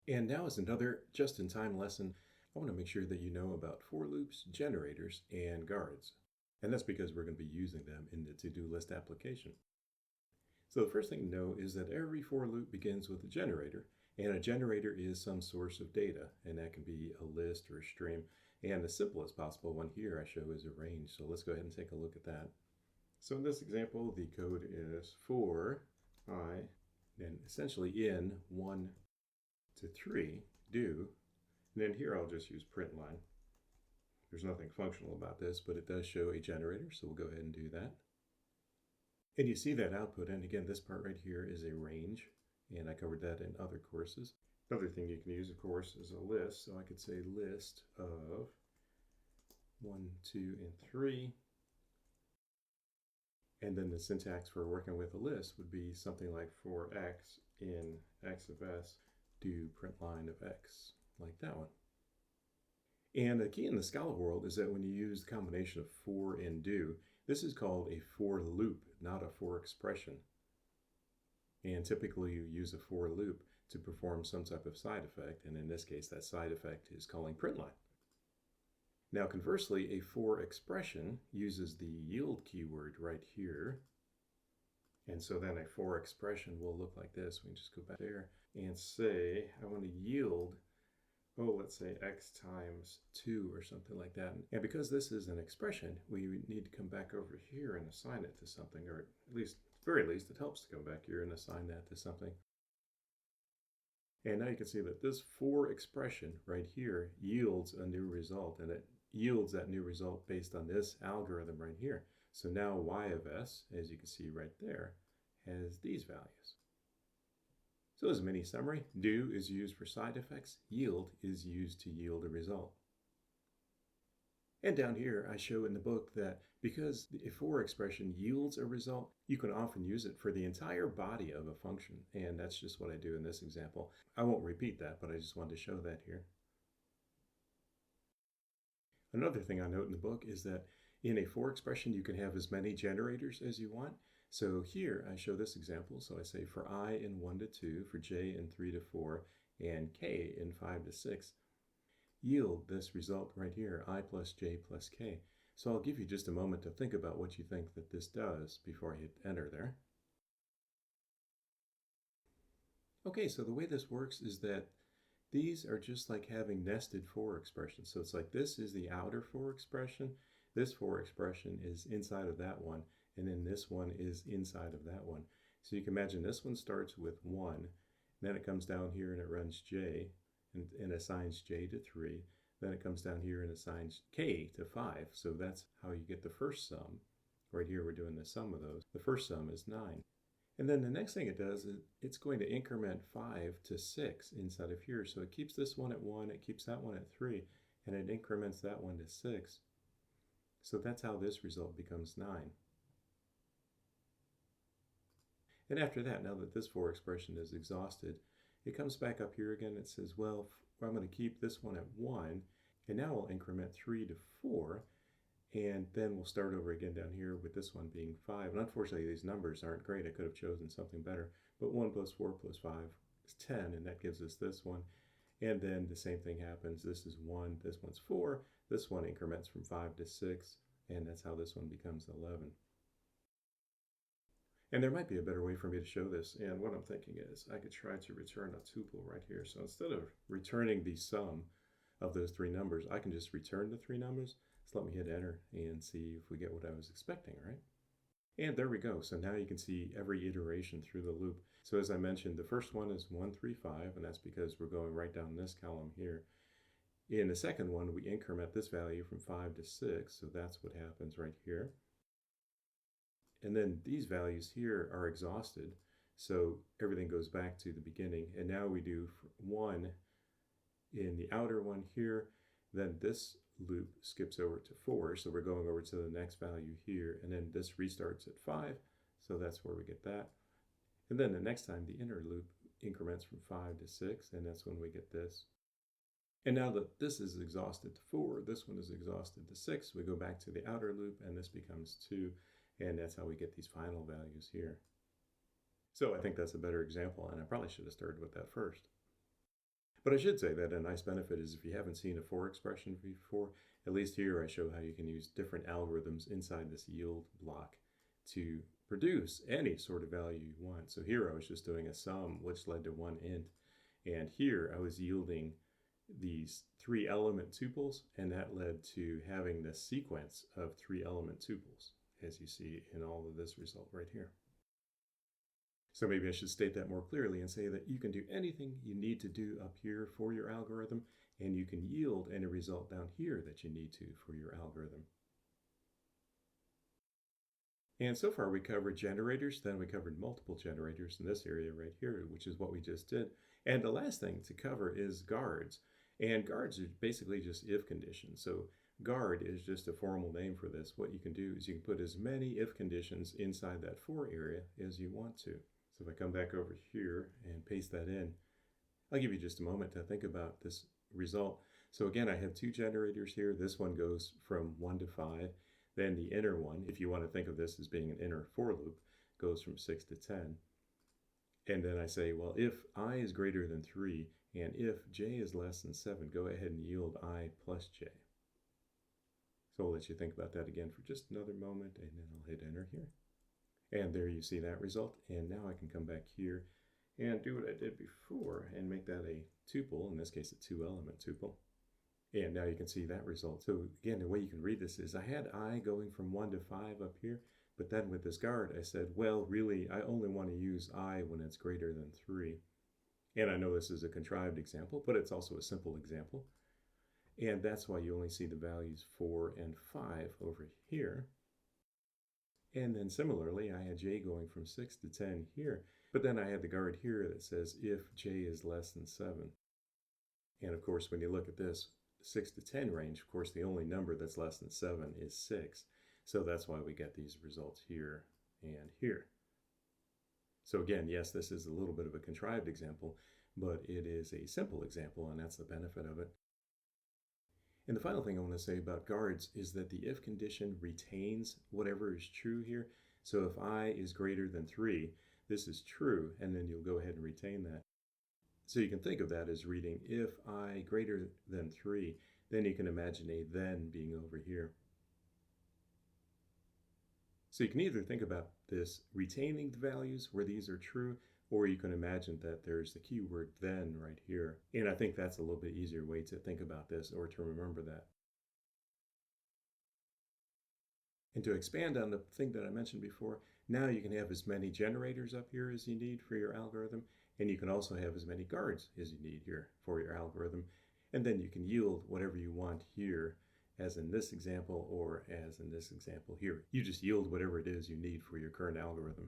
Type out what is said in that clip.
And now is another just-in-time lesson. I want to make sure that you know about for loops, generators, and guards. And that's because we're going to be using them in the to-do list application. So the first thing to know is that every for loop begins with a generator, and a generator is some source of data, and that can be a list or a stream. And the simplest possible one here I show is a range. So let's go ahead and take a look at that. So in this example, the code is for I, and essentially in 1 to 3 do, and then here I'll just use print line. There's nothing functional about this, but it does show a generator, so we'll go ahead and do that. And you see that output, and again, this part right here is a range, and I covered that in other courses. Another thing you can use, of course, is a list, so I could say list of 1, 2, and 3. And then the syntax for working with a list would be something like for x in x of s, do print line of x, like that one. And the key in the Scala world is that when you use the combination of for and do, this is called a for loop, not a for expression. And typically you use a for loop to perform some type of side effect, and in this case that side effect is calling print line. Now conversely, a for expression uses the yield keyword right here. And so then a for expression will look like this. We can just go back there and say, I want to yield, let's say x times 2 or something like that. And because this is an expression, we need to come back over here and assign it to something, or at least, at the very least, it helps to come back here and assign that to something. And now you can see that this for expression right here yields a new result, and it yields that new result based on this algorithm right here. So now y of s, as you can see right there, has these values. So as a mini summary, do is used for side effects, yield is used to yield a result. And down here, I show in the book that because the for expression yields a result, you can often use it for the entire body of a function. And that's just what I do in this example. I won't repeat that, but I just wanted to show that here. Another thing I note in the book is that in a for expression, you can have as many generators as you want. So here I show this example. So I say for I in 1 to 2, for j in 3 to 4, and k in 5 to 6, yield this result right here, I plus j plus k. So I'll give you just a moment to think about what you think that this does before I hit enter there. Okay, so the way this works is that these are just like having nested for expressions. So it's like this is the outer for expression, this for expression is inside of that one, and then this one is inside of that one. So you can imagine this one starts with 1, then it comes down here and it runs j, and assigns j to 3. Then it comes down here and assigns k to 5. So that's how you get the first sum. Right here we're doing the sum of those. The first sum is 9. And then the next thing it does is it's going to increment 5 to 6 inside of here. So it keeps this one at 1, it keeps that one at 3, and it increments that one to 6. So that's how this result becomes 9. And after that, now that this for expression is exhausted, it comes back up here again. It says, well, I'm going to keep this one at 1, and now we'll increment 3 to 4. And then we'll start over again down here with this one being 5. And unfortunately, these numbers aren't great. I could have chosen something better. But 1 plus 4 plus 5 is 10, and that gives us this one. And then the same thing happens. This is 1, this one's 4. This one increments from 5 to 6, and that's how this one becomes 11. And there might be a better way for me to show this. And what I'm thinking is I could try to return a tuple right here. So instead of returning the sum of those 3 numbers, I can just return the 3 numbers. So let me hit enter and see if we get what I was expecting, right? And there we go. So now you can see every iteration through the loop. So as I mentioned, the first one is 1, 3, 5, and that's because we're going right down this column here. In the second one, we increment this value from 5 to 6, so that's what happens right here. And then these values here are exhausted, so everything goes back to the beginning. And now we do 1 in the outer one here, then this loop skips over to 4, so we're going over to the next value here, and then this restarts at 5, so that's where we get that. And then the next time the inner loop increments from 5 to 6, and that's when we get this. And now that this is exhausted to 4, this one is exhausted to 6, we go back to the outer loop, and this becomes 2, and that's how we get these final values here. So I think that's a better example, and I probably should have started with that first. But I should say that a nice benefit is if you haven't seen a for expression before, at least here I show how you can use different algorithms inside this yield block to produce any sort of value you want. So here I was just doing a sum, which led to one int. And here I was yielding these 3-element tuples, and that led to having this sequence of 3-element tuples, as you see in all of this result right here. So maybe I should state that more clearly and say that you can do anything you need to do up here for your algorithm, and you can yield any result down here that you need to for your algorithm. And so far we covered generators, then we covered multiple generators in this area right here, which is what we just did. And the last thing to cover is guards. And guards are basically just if conditions. So guard is just a formal name for this. What you can do is you can put as many if conditions inside that for area as you want to. So if I come back over here and paste that in, I'll give you just a moment to think about this result. So again, I have two generators here. This one goes from 1 to 5. Then the inner one, if you want to think of this as being an inner for loop, goes from 6 to 10. And then I say, well, if I is greater than 3 and if j is less than 7, go ahead and yield I plus j. So I'll let you think about that again for just another moment, and then I'll hit enter here. And there you see that result. And now I can come back here and do what I did before and make that a tuple, in this case a 2-element tuple. And now you can see that result. So again, the way you can read this is I had I going from 1 to 5 up here, but then with this guard I said, well, really, I only want to use I when it's greater than 3. And I know this is a contrived example, but it's also a simple example. And that's why you only see the values 4 and 5 over here. And then similarly, I had j going from 6 to 10 here, but then I had the guard here that says if j is less than 7. And of course, when you look at this 6 to 10 range, of course, the only number that's less than 7 is 6. So that's why we get these results here and here. So again, yes, this is a little bit of a contrived example, but it is a simple example, and that's the benefit of it. And the final thing I want to say about guards is that the if condition retains whatever is true here. So if I is greater than 3, this is true, and then you'll go ahead and retain that. So you can think of that as reading if I greater than 3, then you can imagine a then being over here. So you can either think about this retaining the values where these are true, or you can imagine that there's the keyword then right here. And I think that's a little bit easier way to think about this or to remember that. And to expand on the thing that I mentioned before, now you can have as many generators up here as you need for your algorithm, and you can also have as many guards as you need here for your algorithm. And then you can yield whatever you want here, as in this example or as in this example here. You just yield whatever it is you need for your current algorithm.